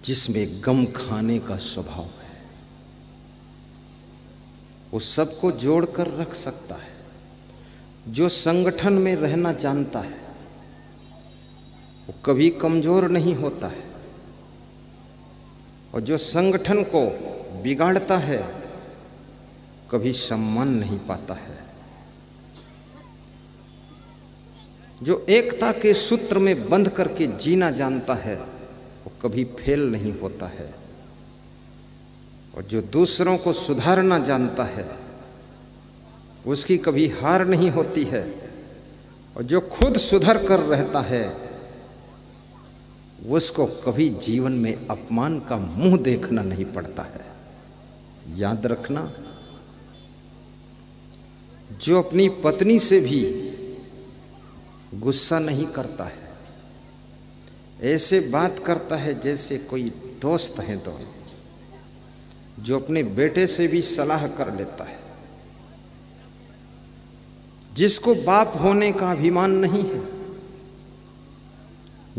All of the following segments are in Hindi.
जिसमें गम खाने का स्वभाव है, वो सबको जोड़कर रख सकता है। जो संगठन में रहना जानता है वो कभी कमजोर नहीं होता है, और जो संगठन को बिगाड़ता है कभी सम्मान नहीं पाता है। जो एकता के सूत्र में बंध करके जीना जानता है वो कभी फेल नहीं होता है, और जो दूसरों को सुधारना जानता है उसकी कभी हार नहीं होती है, और जो खुद सुधर कर रहता है उसको कभी जीवन में अपमान का मुंह देखना नहीं पड़ता है। याद रखना, जो अपनी पत्नी से भी गुस्सा नहीं करता है, ऐसे बात करता है जैसे कोई दोस्त है दोनों, जो अपने बेटे से भी सलाह कर लेता है, जिसको बाप होने का अभिमान नहीं है,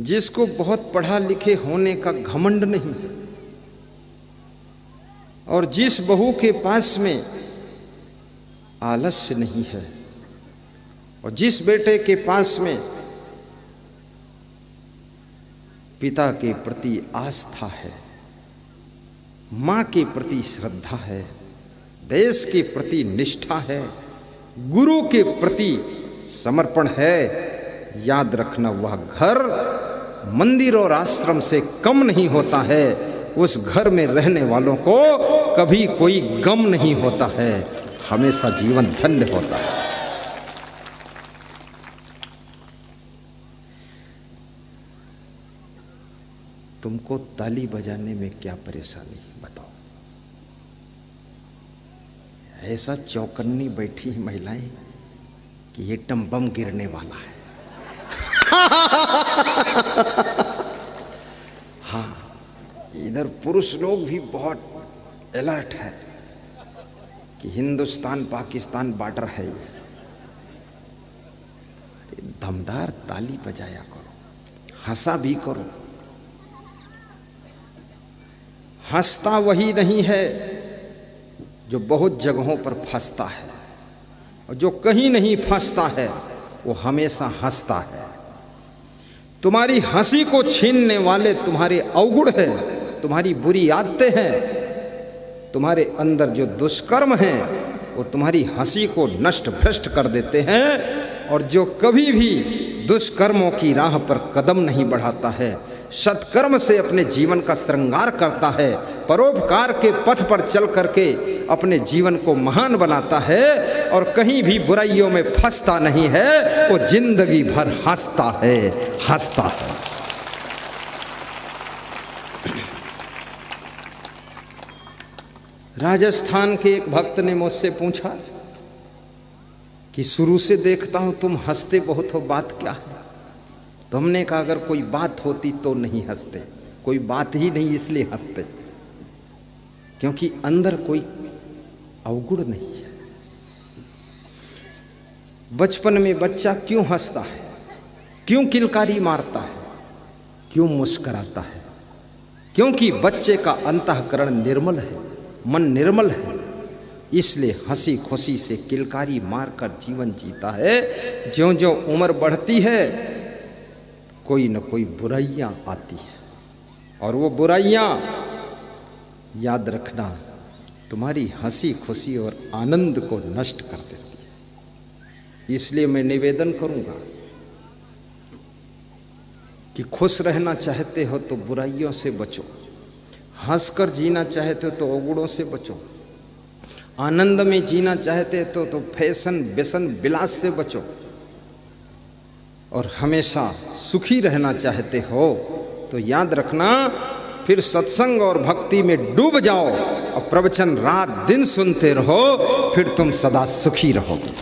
जिसको बहुत पढ़ा लिखे होने का घमंड नहीं है, और जिस बहू के पास में आलस्य नहीं है, और जिस बेटे के पास में पिता के प्रति आस्था है, माँ के प्रति श्रद्धा है, देश के प्रति निष्ठा है, गुरु के प्रति समर्पण है, याद रखना वह घर मंदिर और आश्रम से कम नहीं होता है। उस घर में रहने वालों को कभी कोई गम नहीं होता है, हमेशा जीवन धन्य होता है। तुमको ताली बजाने में क्या परेशानी बताओ? ऐसा चौकन्नी बैठी है महिलाएं कि एटम बम गिरने वाला है। हाँ, इधर पुरुष लोग भी बहुत अलर्ट है कि हिंदुस्तान पाकिस्तान बॉर्डर है ये। दमदार ताली बजाया करो, हंसा भी करो। हंसता वही नहीं है जो बहुत जगहों पर फंसता है, और जो कहीं नहीं फंसता है वो हमेशा हंसता है। तुम्हारी हंसी को छीनने वाले तुम्हारे अवगुण हैं, तुम्हारी बुरी आदतें हैं, तुम्हारे अंदर जो दुष्कर्म हैं वो तुम्हारी हंसी को नष्ट भ्रष्ट कर देते हैं। और जो कभी भी दुष्कर्मों की राह पर कदम नहीं बढ़ाता है, सत्कर्म से अपने जीवन का श्रृंगार करता है, परोपकार के पथ पर चल करके अपने जीवन को महान बनाता है, और कहीं भी बुराइयों में फंसता नहीं है, वो जिंदगी भर हंसता है, हंसता है। राजस्थान के एक भक्त ने मुझसे पूछा कि शुरू से देखता हूं तुम हंसते बहुत हो, बात क्या है? तो हमने कहा अगर कोई बात होती तो नहीं हंसते, कोई बात ही नहीं इसलिए हंसते, क्योंकि अंदर कोई अवगुण नहीं है। बचपन में बच्चा क्यों हंसता है, क्यों किलकारी मारता है, क्यों मुस्कुराता है? क्योंकि बच्चे का अंतःकरण निर्मल है, मन निर्मल है, इसलिए हंसी खुशी से किलकारी मारकर जीवन जीता है। ज्यों ज्यों उम्र बढ़ती है कोई न कोई बुराइयां आती है, और वो बुराइयां याद रखना तुम्हारी हंसी खुशी और आनंद को नष्ट कर देती है। इसलिए मैं निवेदन करूंगा कि खुश रहना चाहते हो तो बुराइयों से बचो, हंसकर जीना चाहते हो तो अवगुणों से बचो, आनंद में जीना चाहते हो तो फैशन व्यसन विलास से बचो, और हमेशा सुखी रहना चाहते हो तो याद रखना फिर सत्संग और भक्ति में डूब जाओ और प्रवचन रात दिन सुनते रहो, फिर तुम सदा सुखी रहोगे।